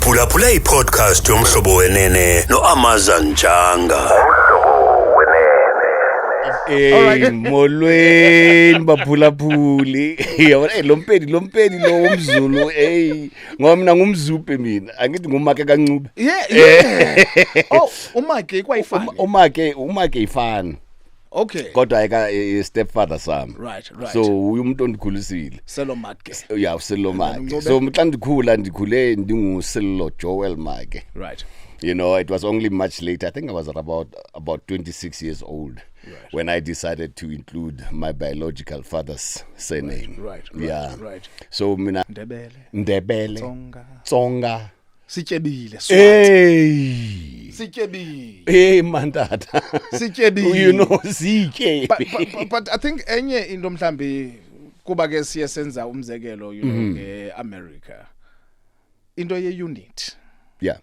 Uphulaphula i-podcast yomhlobo wenene no-Amazan Janga. Molweni baphulaphuli. Yabona lompedi lo umZulu ngomna ngumzuphe mina. Angithi ngumake kancube. Oh, uMake kwayifana. Umake ifana. Okay. Kodwa ayika stepfather sami. Right. So uyu umuntu ondikhulisile. Sello Maake. Yeah, Sello Maake. So mhla ndikhule ndingu Sello Joel Maake. Right. You know, it was only much later. I think I was about 26 years old when I decided to include my biological father's surname. Right. So mina Ndebele. Tsonga. Sityebile. Sityebile. Hey mandata. Sityebile. You know, sitye. But I think enye into mhlambi kuba ke siyasenza umzekelo ngeAmerica. Into ye-unit. Yeah.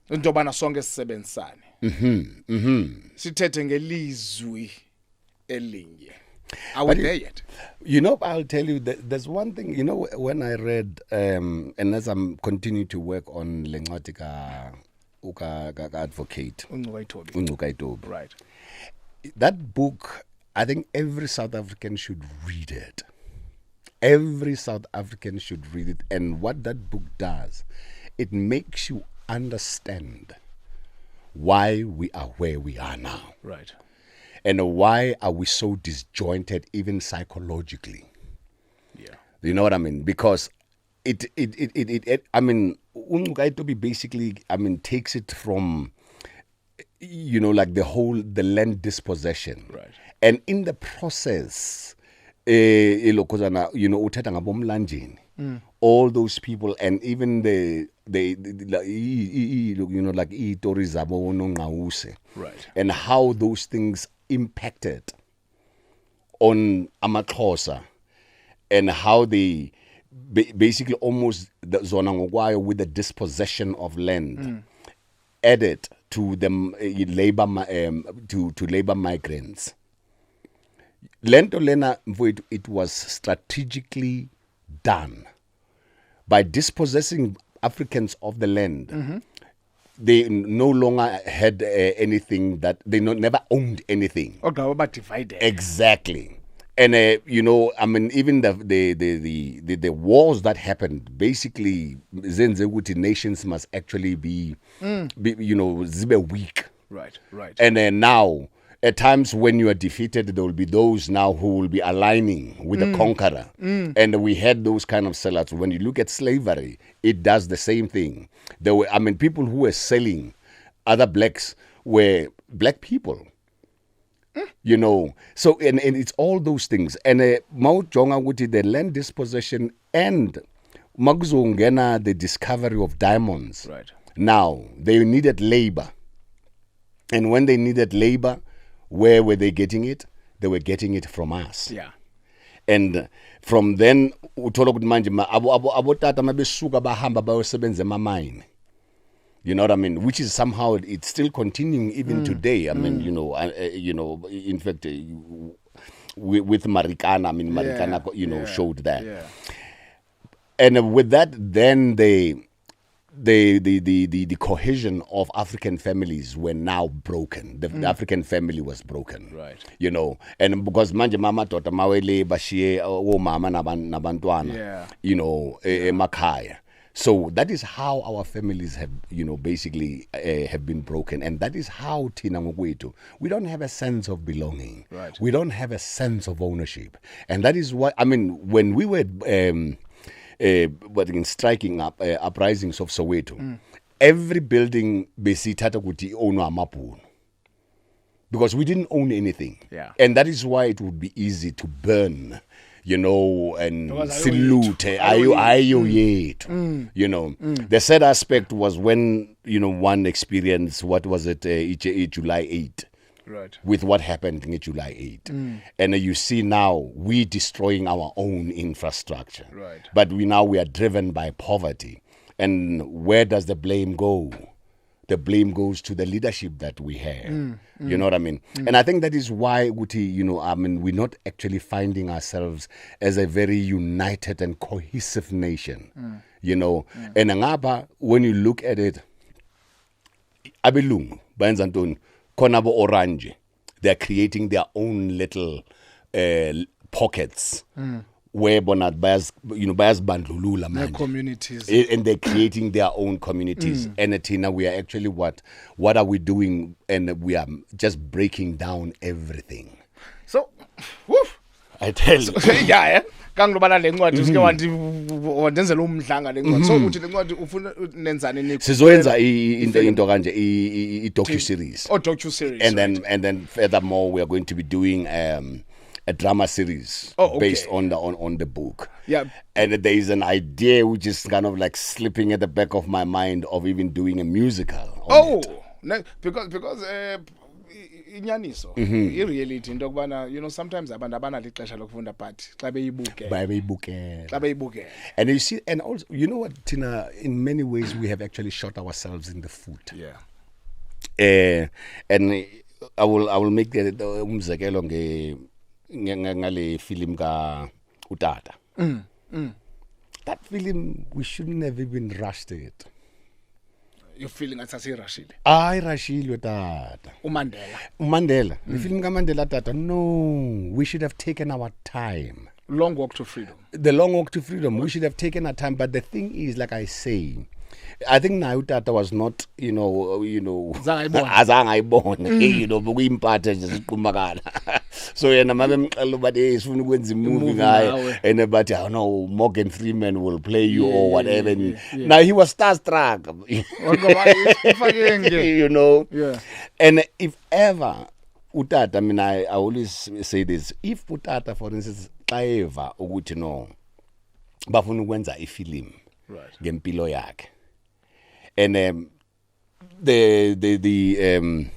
Into bana sonke sisebenzisane. Sithethe ngelizwi elinye. Are we there yet? You know, I'll tell you that there's one thing, you know, when I read and as I'm continuing to work on lencwadi ka advocate Uncukaitobi. Right. That book, I think every South African should read it. Every South African should read it. And what that book does, it makes you understand why we are where we are now. Right. And why are we so disjointed even psychologically? Yeah. You know what I mean? Because it I mean, Uncukaitobi basically, I mean, takes it from, you know, like the land dispossession. Right. And in the process, you know, uthetha ngabomlanjeni. All those people, and even the you know, like stories zabo nongqawuse. Right. And how those things impacted on amaXhosa, and how they basically almost zona ngokwayo with the dispossession of land added to them labor to labor migrants. Lento lena mfowethu, it was strategically done by dispossessing Africans of the land. They no longer had anything that they never owned anything. Okay, divided. Exactly. And you know, I mean, even the wars that happened, basically, zenze ukuthi nations must actually be you know, zibe weak. Right. And now, at times when you are defeated, there will be those now who will be aligning with the conqueror. And we had those kind of sellouts. When you look at slavery, it does the same thing. There were, I mean, people who were selling other blacks were black people. You know, so and it's all those things. And Maujonga wuti, the land dispossession and Magzongena, the discovery of diamonds. Right. Now, they needed labor. And when they needed labor, where were they getting it? They were getting it from us. Yeah. And from then, uthola ukuthi manje abotata mabesuka bahamba bayosebenza ema-mine. You know what I mean? Which is somehow, it's still continuing even today. I mean, you know, in fact, with Marikana, I mean, Marikana, you know, showed that. Yeah. And with that, then the cohesion of African families were now broken. The African family was broken. Right. You know, and because manje mama tota mawele bashiye o mama nabantwana. You know, emakhaya. So that is how our families have, you know, basically have been broken. And that is how Tina Ngokwethu, we don't have a sense of belonging. Right. We don't have a sense of ownership. And that is why, I mean, when we were striking up uprisings of Soweto, every building besithatha kuti ownwa amabhunu, because we didn't own anything. Yeah. And that is why it would be easy to burn, you know, and salute ayo yethu. You know, the sad aspect was when, you know, one experienced, what was it, July 8. Right. With what happened in July 8. And you see now we destroying our own infrastructure. Right. But we are driven by poverty. And where does the blame go? the blame goes to the leadership that we have. You know what I mean? And I think that is why, Uti, you know, I mean, we're not actually finding ourselves as a very united and cohesive nation. You know, and ngapha, when you look at it, abelungu bayenza ntoni khona bo orange, they're creating their own little pockets where bona bayazibandlulula Their manje. communities. And they're creating their own communities. And Tina, we are actually what are we doing? And we are just breaking down everything. So, woof. I tell you. Yeah, kangilobala lencwadi usike wandenzela umdlanga lencwadi. So uthi lencwadi ufuna nenzani ni Sizoyenza into kanje I docu series. Oh, docu series. And then furthermore we are going to be doing a drama series based on the book. Yeah. And there is an idea which is kind of like slipping at the back of my mind of even doing a musical on it. No, because inyaniso I-reality into kubana you know sometimes abantu abanalo ixesha lokufunda but xa beyibukela. And you see, and also, you know what, Tina, in many ways we have actually shot ourselves in the foot. Yeah. And I will make the umzekelo ngale film ka Utata. That film, we shouldn't have even rushed it. You're feeling as irashile. I rashilwe tata. Umandela. The film ka Mandela tata. No, we should have taken our time. Long walk to freedom. The long walk to freedom. We should have taken our time. But the thing is, like I say, I think now Tata was not, you know, azangayibona, you know, bukuyimpatha nje siqumakala. So yena mabe mxela bathi sifuna ukwenza movie ngaye and but no Morgan Freeman will play you or whatever. Now he was starstruck. You know. Yeah. And if ever Utata, I mean, I always say this, if Utata, for instance, xa eva ukuthi no bafuna ukwenza ifilm ngempilo yakhe. And the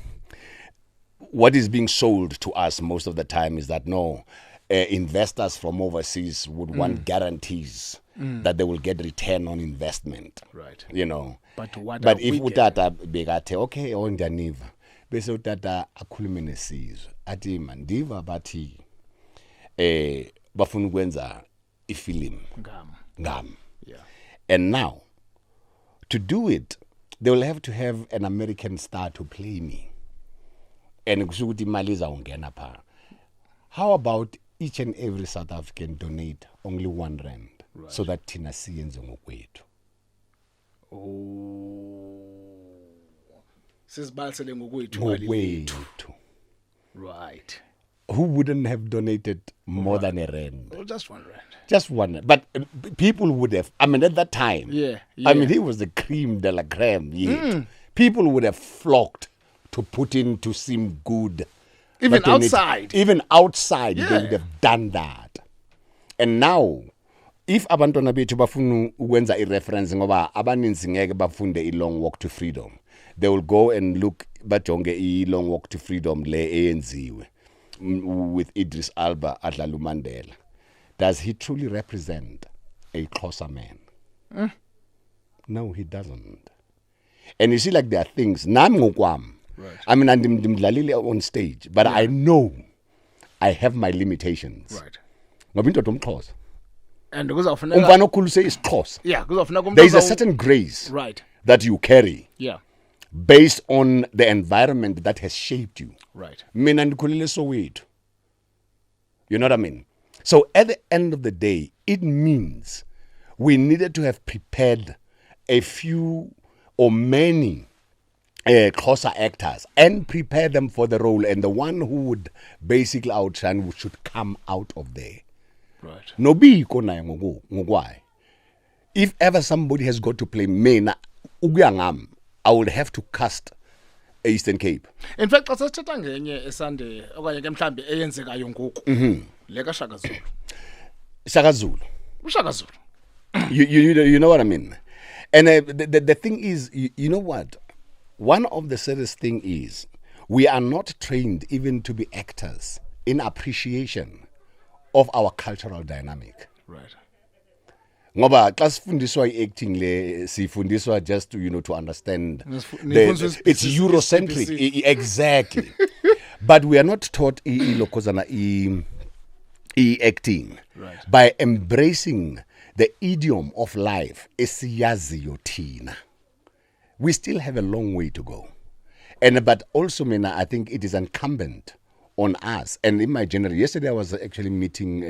what is being sold to us most of the time is that no investors from overseas would want guarantees that they will get return on investment. Right. You know. But if Utata bekathe okay ondaniva bese Utata akhulume nesizwe athi mandiva bathi bafuna ukwenza ifilm ngam. Yeah. And now to do it, they will have to have an American star to play me. And kushukuthi imali izawungena pha. How about each and every South African donate only R1 so that thina siyenze ngokwethu? Sisibalisele ngokwethu. Right. Who wouldn't have donated more than R1? Oh, just R1. Just one. But people would have, I mean, at that time, I mean, he was the cream de la creme. People would have flocked to put in to seem good. Even outside. They would have done that. And now, if abantwana bethu bafuna ukwenza I-reference ngoba abaninzi ngeke bafunde I-long walk to freedom, they will go and look bajonge I-long walk to freedom le eyenziwe with Idris Alba adlala uMandela. Does he truly represent a Xhosa man? No, he doesn't. And you see, like, there are things. Nami ngokwami. Right. I mean, ndimdlalile on stage, but I know I have my limitations. Right. Ngoba indoda umXhosa. And kuzofuneka Umfana okhulise isiXhosa. Yeah, kuzofuneka There is a certain grace that you carry. Yeah. Based on the environment that has shaped you. Right. Mina ndikhulile Soweto. You know what I mean? So at the end of the day, it means we needed to have prepared a few or many Xhosa actors and prepare them for the role, and the one who would basically outshine should come out of there. Right. Nobiko naye ngokwayo. If ever somebody has got to play mina ukuyangami, I would have to cast Eastern Cape. In fact, xa sithetha ngenye esande okanye ke mhlambi eyenzekayo ngoku. Le ka Shaka Zulu. Shaka Zulu. Ushaka Zulu. You know what I mean? And the thing is, you know what? One of the serious thing is we are not trained even to be actors in appreciation of our cultural dynamic. Right. Ngoba xa sifundiswa i-acting le sifundiswa just to to understand it's Eurocentric exactly. But we are not taught ilokozana acting Right. by embracing the idiom of life esiyaziyo thina. We still have a long way to go. But also, Mina, I think it is incumbent on us. And in my general, yesterday I was actually meeting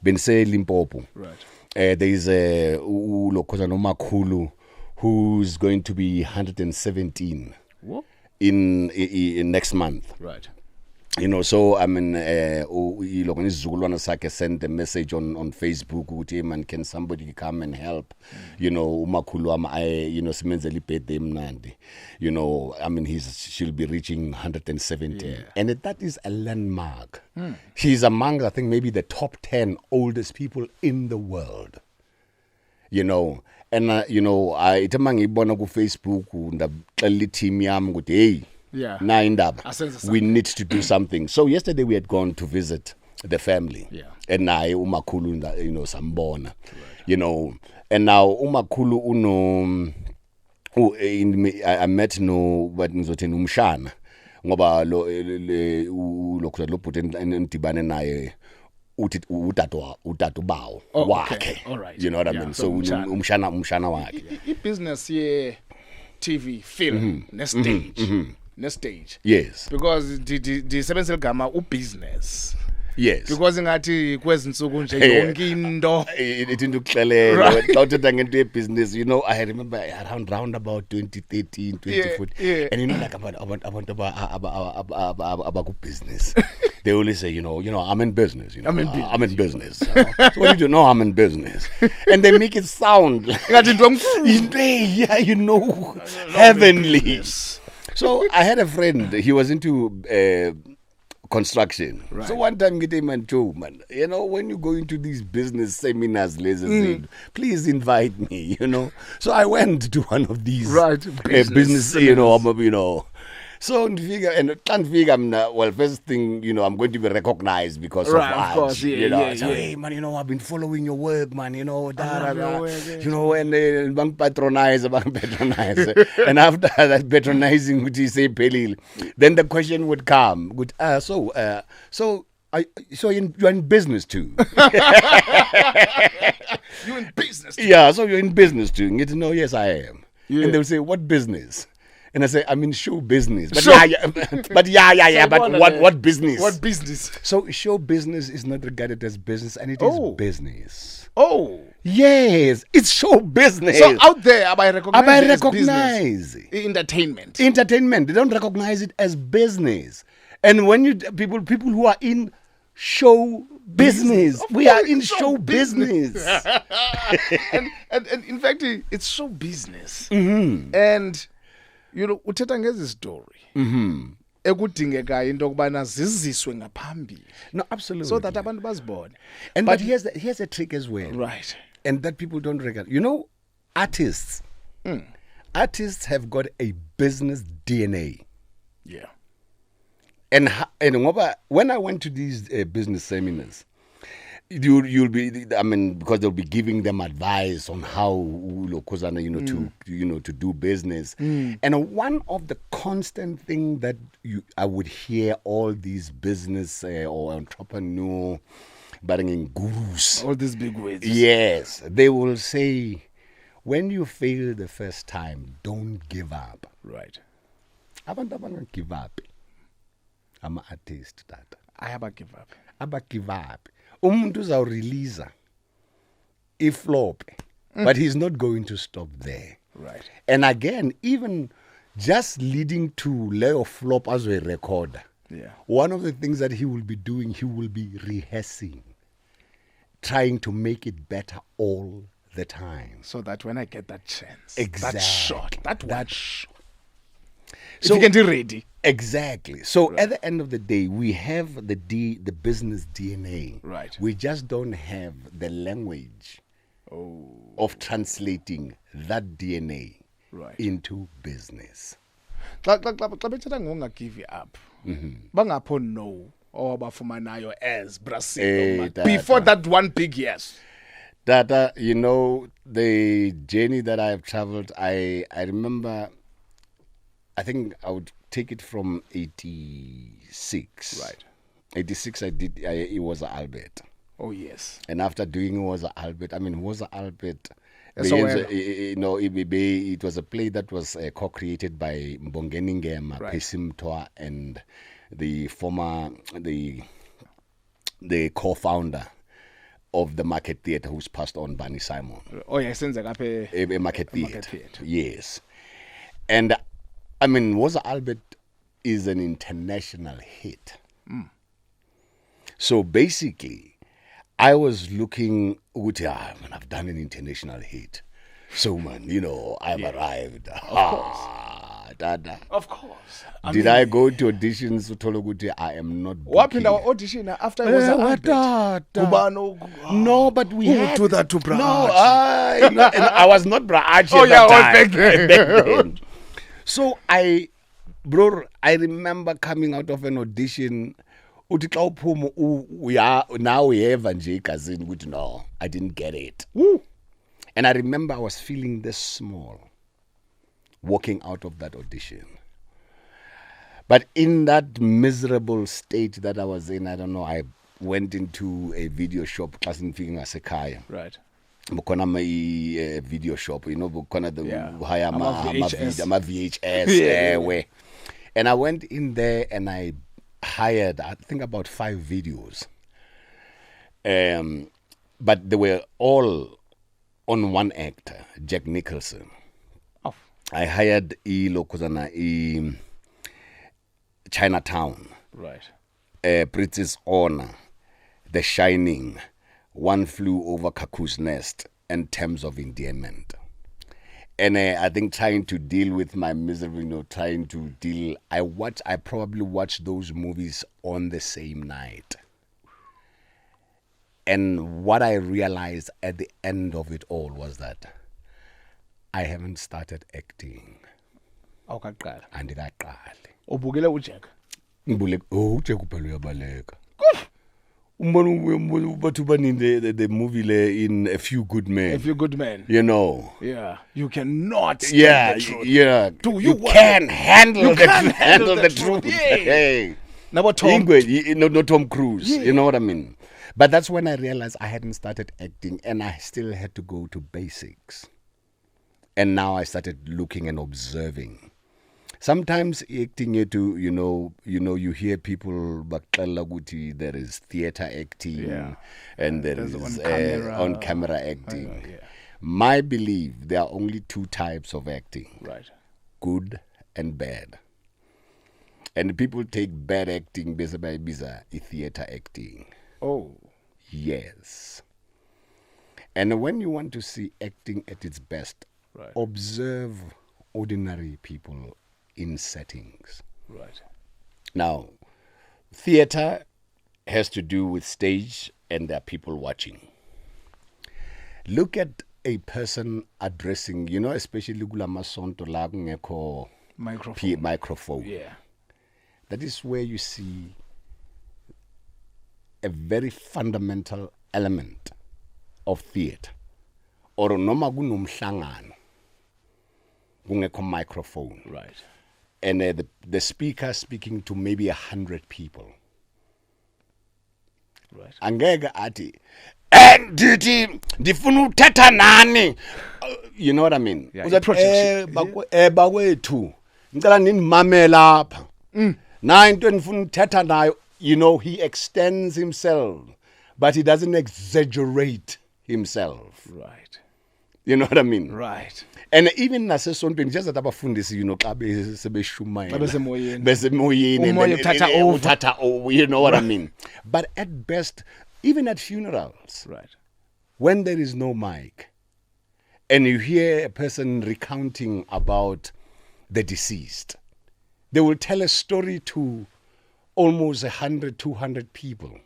Bense Limpopo. Right. There is a Ulokozana Makulu who's going to be 117 What? in next month. Right. So I mean, Zuluana Sake sent a message on Facebook with him, and can somebody come and help? Umakulu simenzeli birthday mnandi. I mean, she'll be reaching 170, and that is a landmark. She's among, I think, maybe the top 10 oldest people in the world. And I itamang ibona ku Facebook ndaxela team yam ukuthi hey. Yeah. We need to do something. So yesterday we had gone to visit the family. Yeah. And now umakhulu sambona. And now umakhulu I met but ngizothina umshana ngoba lo bhuti endibane naye uthi utatu bawo wakhe. Okay. All right. You know what I mean? So umshana wakhe. Business ye TV film nestage. Yes. Because disebenzisa igama business. Yes. Because ngathi kwezinsuku nje yonke into it into kuxelela xa uthetha ngento yebusiness, I remember around about 2013 2014 and like abantu abaku business they always say I'm in business, I'm in business. So what do you know? I'm in business. And they make it sound heavenly. So I had a friend, he was into construction. Right. So one time get him and Joe, man, when you go into these business seminars, please invite me, So I went to one of these business So can't figure, well, first thing, I'm going to be recognized because of ads. Of course, Hey, man, I've been following your work, man, and bang patronize. And after that patronizing, which is say Pelil, then the question would come, so you're in business too. You're in business too. Yeah, so you're in business too. You know, yes, I am. Yeah. And they'll say, what business? And I say, I'm in show business. But what business? What business? So show business is not regarded as business, and it is business. Oh. Yes, it's show business. So out there, I recognize entertainment. They don't recognize it as business. And when people who are in show business, we are in show business. and in fact, it's show business. Mm-hmm. And uthetha ngezi story ekudingeka into okubana ziziswe ngaphambili. No, absolutely. So that abantu bazibone. But here's a trick as well. Right. And that people don't recognize. Artists. Artists have got a business DNA. Yeah. And when I went to these business seminars, you'll be, because they'll be giving them advice on how to do business. And one of the constant thing that I would hear all these business or entrepreneur banging gurus, all these big words. Yes, they will say, when you fail the first time, don't give up. Right. Abantu abanga give up. I'm an artist that. I have a give up. Give up. Umuntu uzawurelease iflop, but he's not going to stop there. Right. And again, even just leading to Leo flop as a recorder. Yeah. One of the things that he will be doing, he will be rehearsing, trying to make it better all the time. So that when I get that chance, exactly. that shot, that one shot, so you can be ready. Exactly. So at the end of the day, we have the business DNA. Right. We just don't have the language of translating that DNA into business. Xa bethetha ngongagive up. Bangapho no or bafumanayo as Brazil before that one big yes. Dada, you know, the journey that I've traveled, I remember, I think I would take it from 86. Right. 86, it was Albert. Oh, yes. And after doing it was Albert, I mean, was Albert, it was a play that was co-created by Mbongeni Ngema, Right. Pesim Toa, and the former, the co-founder of the Market Theatre, who's passed on, Barney Simon. Oh, yeah, since I got A Market Theatre. Market Theatre. Yes. And I mean, was Albert is an international hit. So basically, I was looking, man, I've done an international hit. So, man, you know, I've arrived. Dada. Of course. I go to auditions? Uthola I am not What in booking. our audition after it was Albert? No, but we had do that to Bra No, Archie? and I was not Bra Archie Oh, at yeah, that I was time. back then. So I remember coming out of an audition. Uthi xa uphuma now we have nje igazini ukuthi no, I didn't get it. Woo. And I remember I was feeling this small walking out of that audition. But in that miserable state that I was in, I don't know, I went into a video shop, xa sengifike ngasekhaya. Right. Bukhona a video shop, you know, bukhona the hire VHS. VHS where. And I went in there and I hired, I think, about 5 videos. But they were all on one actor, Jack Nicholson. Oh. I hired Chinatown, Right. Princess Honor, The Shining, One Flew Over Cuckoo's Nest, and Terms of Endearment. And I think trying to deal with my misery, I probably watched those movies on the same night. And what I realized at the end of it all was that I haven't started acting. Awukaqala. Andikaqali. Ubukele uJack. Ujack uphela uyabaleka. But the movie in A Few Good Men. If you're good man. You know. Yeah. You cannot stand the truth. Yeah. You can't handle the truth. Yeah. Hey. Now Tom. No Tom Cruise. Yeah. You know what I mean? But that's when I realized I hadn't started acting and I still had to go to basics. And now I started looking and observing. Sometimes acting you hear people bakala ukuthi there is theater acting and there is on camera acting. My belief, there are only 2 types of acting. Right. Good and bad. And people take bad acting bese bayibiza theater acting. Oh. Yes. And when you want to see acting at its best, observe ordinary people in settings. Right. Now, theater has to do with stage and there are people watching. Look at a person addressing, especially kula masonto la kungekho microphone. Yeah. That is where you see a very fundamental element of theater. Or noma kunomhlangano kungekho microphone. Right. And the speaker speaking to maybe 100 people. Right. Angeke athi ndithi ndifuna uthetha nani. You know what I mean? Yeah, Uzathi bakwethu ngicela ninimamela lapha. Na into endifuna uthetha nayo, he extends himself, but he doesn't exaggerate himself. Right. You know what I mean? Right. And even nasesontweni just that abafundisi xa sebeshumayela Besemoyeni and uthatha over, you know what I mean? But at best, even at funerals, right, when there is no mic and you hear a person recounting about the deceased, they will tell a story to almost 100, 200 people.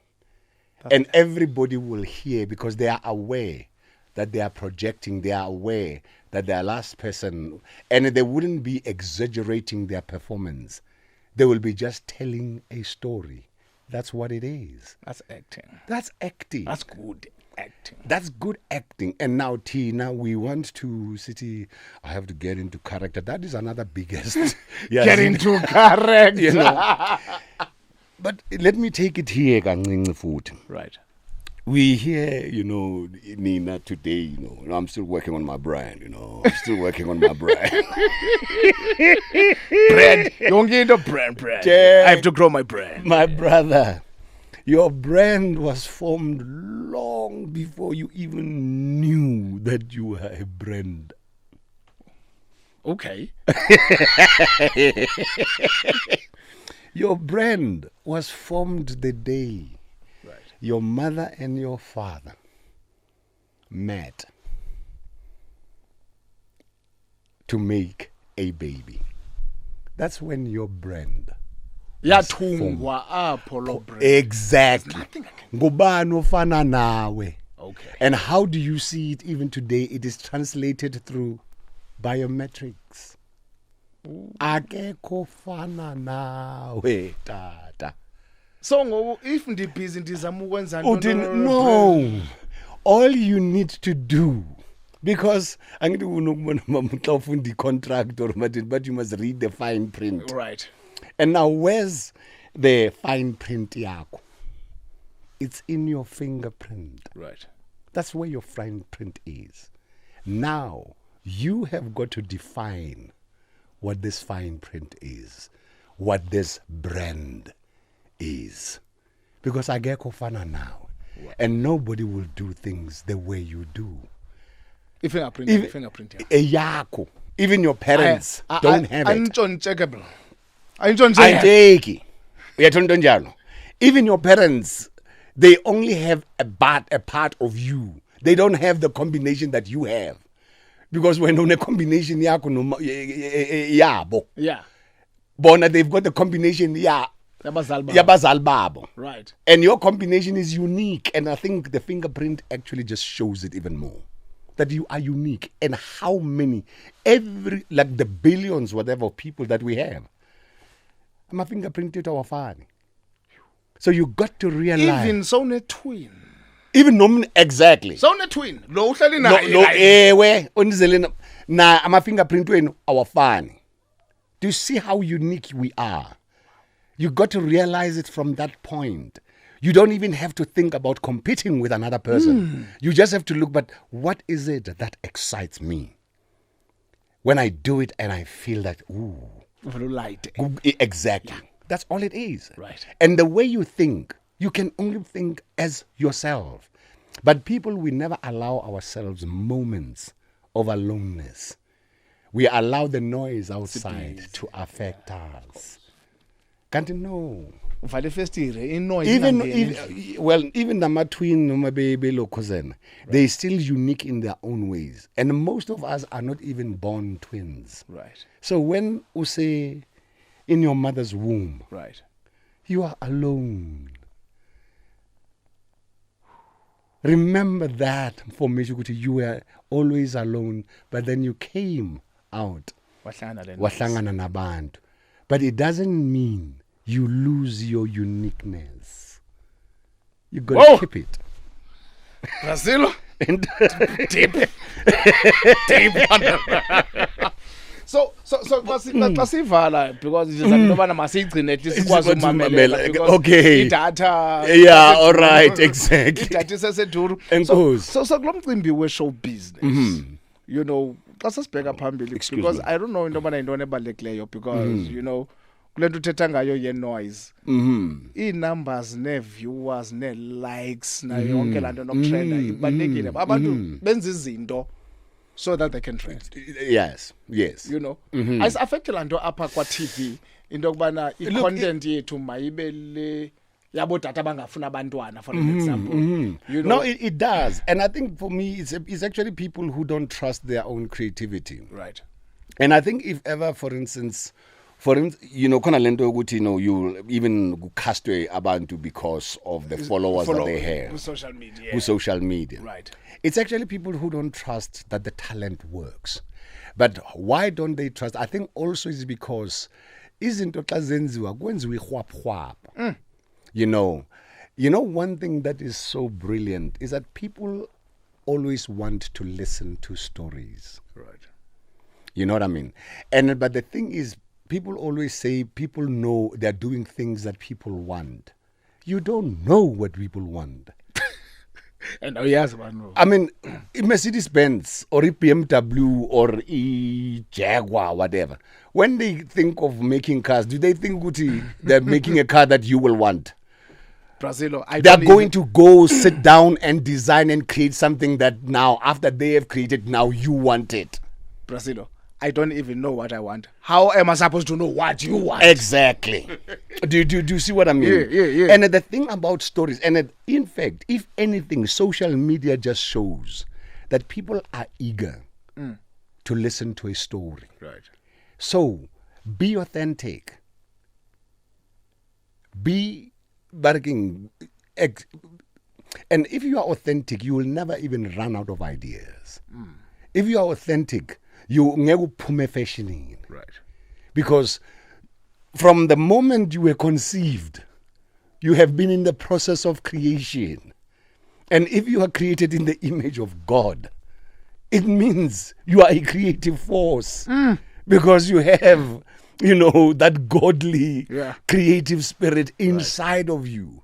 And everybody will hear because they are aware that they are projecting, they are aware that their last person, and they wouldn't be exaggerating their performance. They will be just telling a story. That's what it is. That's acting. That's acting. That's good. acting. That's good acting. And now, Tina, we want to city. I have to get into character. That is another biggest. Get into character. You know. But let me take it here, kancinci futhi. Right. We hear, Nina today, I'm still working on my brand, I'm still working on my brand. Brand. Don't get into brand. Yeah. I have to grow my brand. My brother, your brand was formed long before you even knew that you were a brand. Okay. Your brand was formed the day your mother and your father met to make a baby. That's when your brand Yathungwa apho lo brand. exactly. Ngubani ofana nawe. Okay. And how do you see it even today? It is translated through biometrics. Akekho fana nawe tata. So if ndibhizi ndizama ukwenza No. All you need to do, because angithi unokubona mhla ufunda i-contract or but you must read the fine print. Right. And now where's the fine print yakho? It's in your fingerprint. Right. That's where your fine print is. Now you have got to define what this fine print is, what this brand is, because akekho fana now, and nobody will do things the way you do. Fingerprint. Eyakho, even your parents don't have it. Uncheckable. Even your parents, they only have a part of you. They don't have the combination that you have, because when on a combination yabo, Yeah. bona they've got the combination yabazali babo. Right. And your combination is unique, and I think the fingerprint actually just shows it even more, that you are unique. And how many, the billions whatever people that we have, my fingerprint is our fan. So you got to realize, Even so ne twin. even nomin exactly. So ne twin. Lo uhleli No, naye. ewe undizele na ama fingerprint wenu awafani. Do you see how unique we are? You got to realize it from that point. You don't even have to think about competing with another person. You just have to look, but what is it that excites me? When I do it and I feel that, ooh. Light. Exactly. That's all it is. Right. And the way you think, you can only think as yourself. But people, we never allow ourselves moments of aloneness. We allow the noise outside to affect us. Can't you know? Vale festire inoise. Even the twin noma belokhosena, they're still unique in their own ways. And most of us are not even born twins. Right. So when you say in your mother's womb, Right. you are alone. Remember that for me, you were always alone, but then you came out. Wahlangana nabantu. But it doesn't mean you lose your uniqueness. You got to keep it. Brazil. And Deep. So pasivala because nobana masigcine at least sikwazi umamela because okay. Idatha. Yeah, all right, exactly. Idatha seseduru. Enkosi. So kulomcimbi we show business. You know, xa sibheka phambili because I don't know intobana intone ebalulekileyo because you know kulento uthetha ngayo ye noise. I-numbers ne-viewers ne-likes na yonke lanto nokutrenda ibalulekile. Abantu benza izinto so that they can trend. Yes. You know, ayisi-affect lanto apha kwa-TV into yokubana i-content yethu mayibe le yabo data abangafuna abantwana for example. You know? No, it does. And I think for me, it's actually people who don't trust their own creativity. Right. And I think if ever, for instance, you know, khona lento ukuthi, you know, you even castwe abantu because of the followers that they have. With social media. With social media. Right. It's actually people who don't trust that the talent works. But why don't they trust? I think also is because izinto xa zenziwa kwenziwa ihwaphuhwaphu. You know, You know, one thing that is so brilliant is that people always want to listen to stories. Right. You know what I mean? But the thing is, people always say people know they're doing things that people want. You don't know what people want. And yes, man. I mean, Mercedes Benz or BMW or Jaguar, whatever. When they think of making cars, do they think Guti, they're making a car that you will want? Brazilo, They're going to go sit down and design and create something that now, after they have created, now you want it. Brazilo, I don't even know what I want. How am I supposed to know what you want? Exactly. do you see what I mean? Yeah. And the thing about stories, in fact, if anything, social media just shows that people are eager to listen to a story. Right. So, be authentic. Be barking. And if you are authentic, you will never even run out of ideas. If you are authentic, you ngeke uphume fashioning. Right. Because from the moment you were conceived, you have been in the process of creation. And if you are created in the image of God, it means you are a creative force. Because you have, that godly, creative spirit inside of you.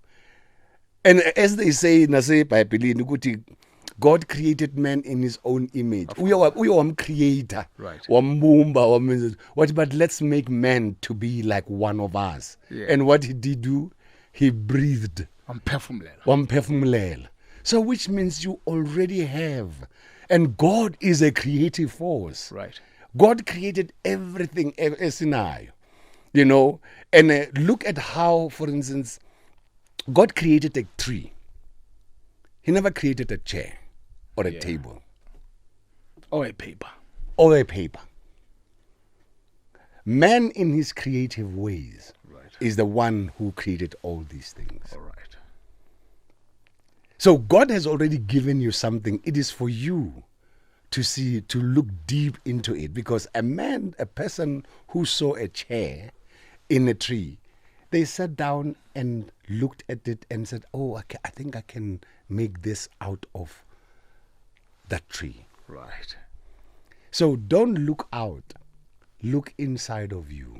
And as they say in the Bible, God created man in his own image. We are creator. Right. But let's make man to be like one of us. Yeah. And what did he do? He breathed. So which means you already have. And God is a creative force. Right. God created everything, and look at how, for instance, God created a tree. He never created a chair or a table. Or a paper. Man, in his creative ways, is the one who created all these things. All right. So God has already given you something. It is for you to see, to look deep into it. Because a person who saw a chair in a tree, they sat down and looked at it and said, I think I can make this out of that tree. Right. So don't look out. Look inside of you.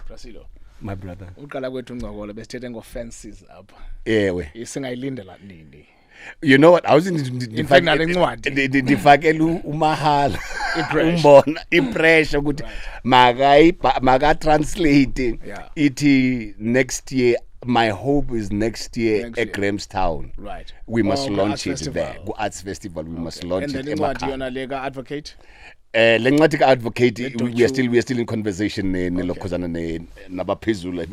Brasilo. My brother. Uqala kwethu ngqokola besithethe ngo-fences apha. Ewe. Singayilindela nini? You know what? I was ndifakele umahala umbona ipressure ukuthi maka translate ithi next year. My hope is next year at Grahamstown. Right. We must launch it there. Go Arts Festival. We must launch it. And then yona lega advocate. Lencwadi advocate. We are still in conversation nabaphezulu.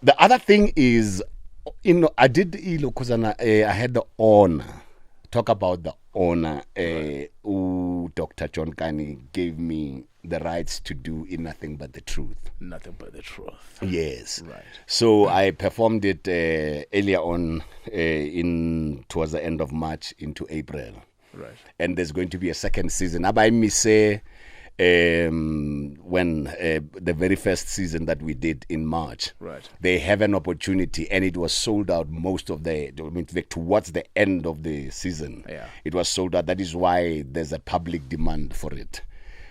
The other thing is, I did I had the honor. Talk about the honor. Dr. John Kani gave me the rights to do in Nothing But the Truth. Nothing But the Truth. Yes. Right. So I performed it earlier on towards the end of March into April. Right. And there's going to be a second season. When the very first season that we did in March, right, they have an opportunity, and it was sold out towards the end of the season. Yeah. It was sold out. That is why there's a public demand for it.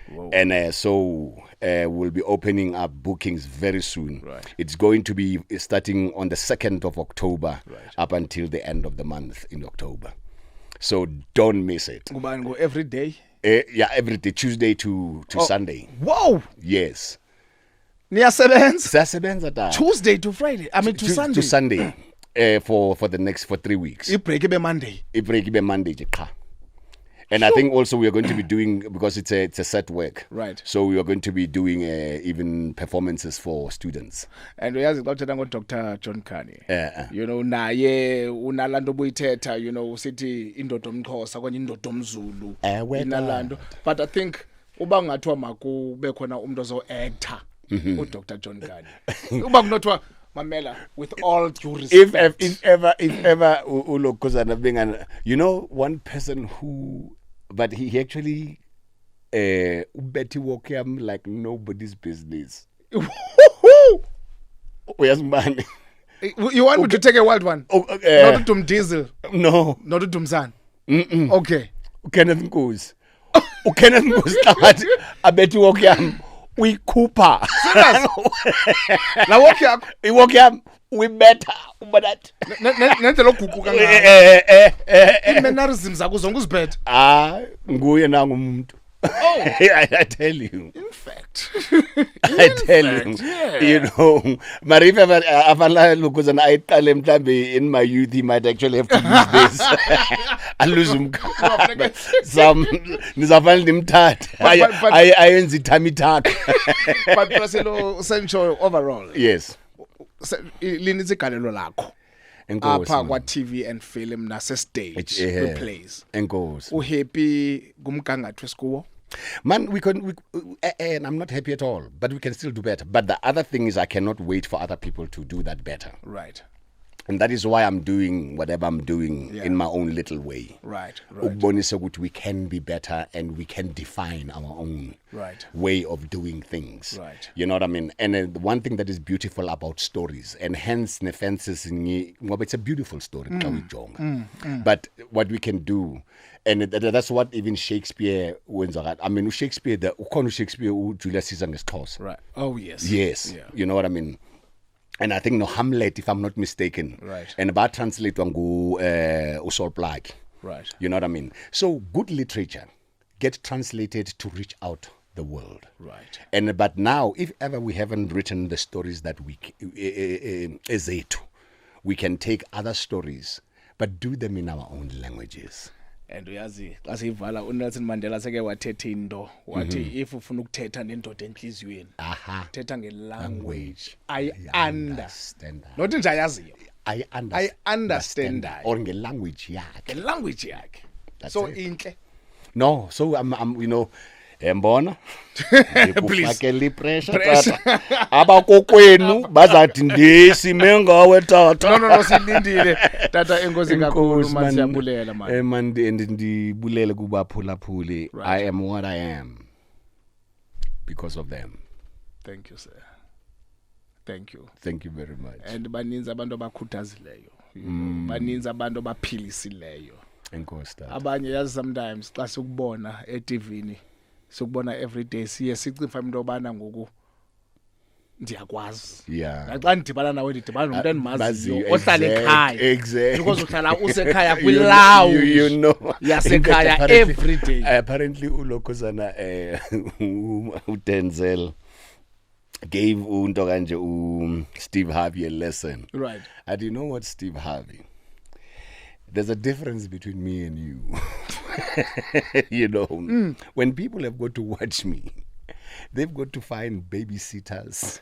Whoa. And so we'll be opening up bookings very soon. Right. It's going to be starting on the 2nd of October, right, up until the end of the month in October. So don't miss it. Go every day? Every day, Tuesday to Sunday. Whoa! Yes. Niyasebenza? Tuesday to Friday. I mean to Sunday. To Sunday. For 3 weeks. Ibreak ibe Monday. And I think also we are going to be doing, because it's a set work. Right. So we are going to be doing even performances for students. And we have Dr. John Kani. Naye unalanto buyithetha, usithi indoda omXhosa kwenye indoda omZulu. Inalando. But I think uba ngathiwa makube khona umuntu ozo-actor uDr. John Kani. Uba kunothiwa Mamela, with all due respect. If ever ulokozana being one person who, but he actually Betty Wokiam like nobody's business. Uyazibani? You want me to take a wild one? Not to Dum Diesel. No. Not to Dum San. Okay. Kenneth Nkosi. Kenneth Nkosi qathi abethi walk yami uyikhupha. Serious? La walk yakho. Iwalk yami uyibetha ubathi. Nenze loguquka ngayo. Imannerisms zakho zonke uziphethe. Nguye nangu umuntu. Oh, I tell you. in fact. I tell you. Yeah. You know, Marifa afala lokuzana ayiqale mhlambe in my youth he might actually have to use this. Aluze umkhaba. Nizafana nimthathe. Ayenza ithami thakhe. But Sello Sencho overall. Yes. Linithi igalelo lakho. Apha kwa TV and film nase stage plays. Enkosi. Uhappy kumgangatho esikuwo? Man, and I'm not happy at all, but we can still do better. But the other thing is I cannot wait for other people to do that better. Right. And that is why I'm doing whatever I'm doing in my own little way. Right. Ukubonisa ukuthi we can be better and we can define our own way of doing things. Right. You know what I mean? And the one thing that is beautiful about stories, and hence Nefences, it's a beautiful story. But what we can do, and that's what even Shakespeare wins. I mean, Shakespeare, Julius Caesar ngesixhosa. Right. Oh, yes. Yes. Yeah. You know what I mean? And I think Hamlet, if I'm not mistaken. Right. And about translate Usol Plak. Right. You know what I mean? So good literature get translated to reach out the world. Right. And but now, if ever we haven't written the stories that we we can take other stories, but do them in our own languages. And uyazi xa siyivala uNelson Mandela seke wathetha into wathi if ufuna ukuthetha nendoda enhliziyweni thetha ngelanguage I understand. Not nje ayaziyo. I understand or ngelanguage yakhe. Ngelanguage yakhe. So inhle. No, so I'm you know Embona ngikufakela ipressure tata abakokwenu bazathi ndisime ngawe tata. No silindile tata enkosi kakhulu manje siyabulela manje. Man ndibulele kubaphulaphuli. I am what I am because of them. Thank you, sir. Thank you. Thank you very much. And baninzi abantu abakhuthazileyo. Baninzi abantu abaphilisileyo. Enkosi tata. Abanye yazi sometimes xa sikubona eTVini sokubona every day siye sicinga into obana ngoku ndiyakwazi. Yeah. Xa ndidibana nawe ndidibana nomuntu endimaziyo ohlala ekhaya. Exactly. Because uhlala usekhaya kwilawu. You know. Yasekhaya every day. Apparently ulokozana uDenzel gave unto kanje Steve Harvey a lesson. Right. And you know what, Steve Harvey? There's a difference between me and you. You know, when people have got to watch me, they've got to find babysitters.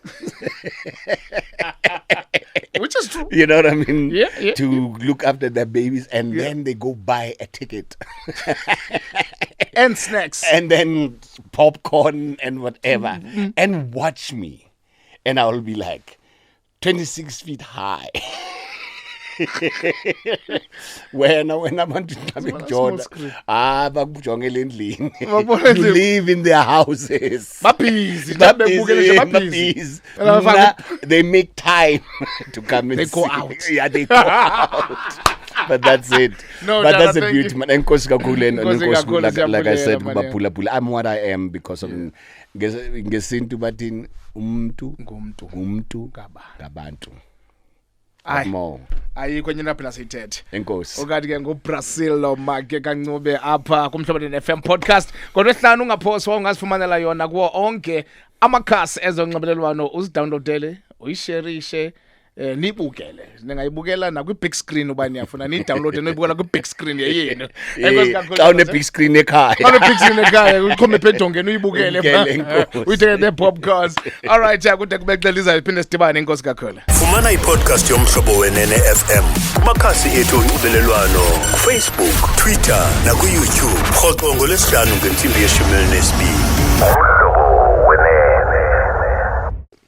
Which is true. You know what I mean? Yeah. To look after their babies, and then they go buy a ticket. And snacks. And then popcorn and whatever. And watch me. And I'll be like 26 feet high. When abantu nabekujoda bakujongela endlini. You live in their houses. Busy. They make time to come and they go out. Yeah, they go out. But that's it. No, but that's the beauty, man. Enkosi kakhulu, like I said, I'm what I am because of ngesintu bathini umuntu ngumuntu ngabantu. Ayikho nyina phela sithethe. Enkosi. Okathi ke ngoSello Maake kancube apha kumhlabeni FM podcast. ngoLwesihlanu ungaphoswa ungasifumanela yona kuwo onke amakhasi ezonxibelelwano uzidownloadele uyishareishe nibukele ningayibukela na kwi big screen uba niyafuna ni download noyibukela kwi big screen yeyenu. Enkosi kakhulu. Xa une big screen ekhaya. Xa une big screen ekhaya ukhome phedongeni uyibukele uyithenge the popcorns. All right kude kubexeliza iphinde sidibane. Enkosi kakhulu. Fumana i-podcast yomhlobo wenene FM kumakhasi ethu onxibelelwano Facebook, Twitter naku YouTube. Rhoqo ngoLwesihlanu ngensimbi ye-12.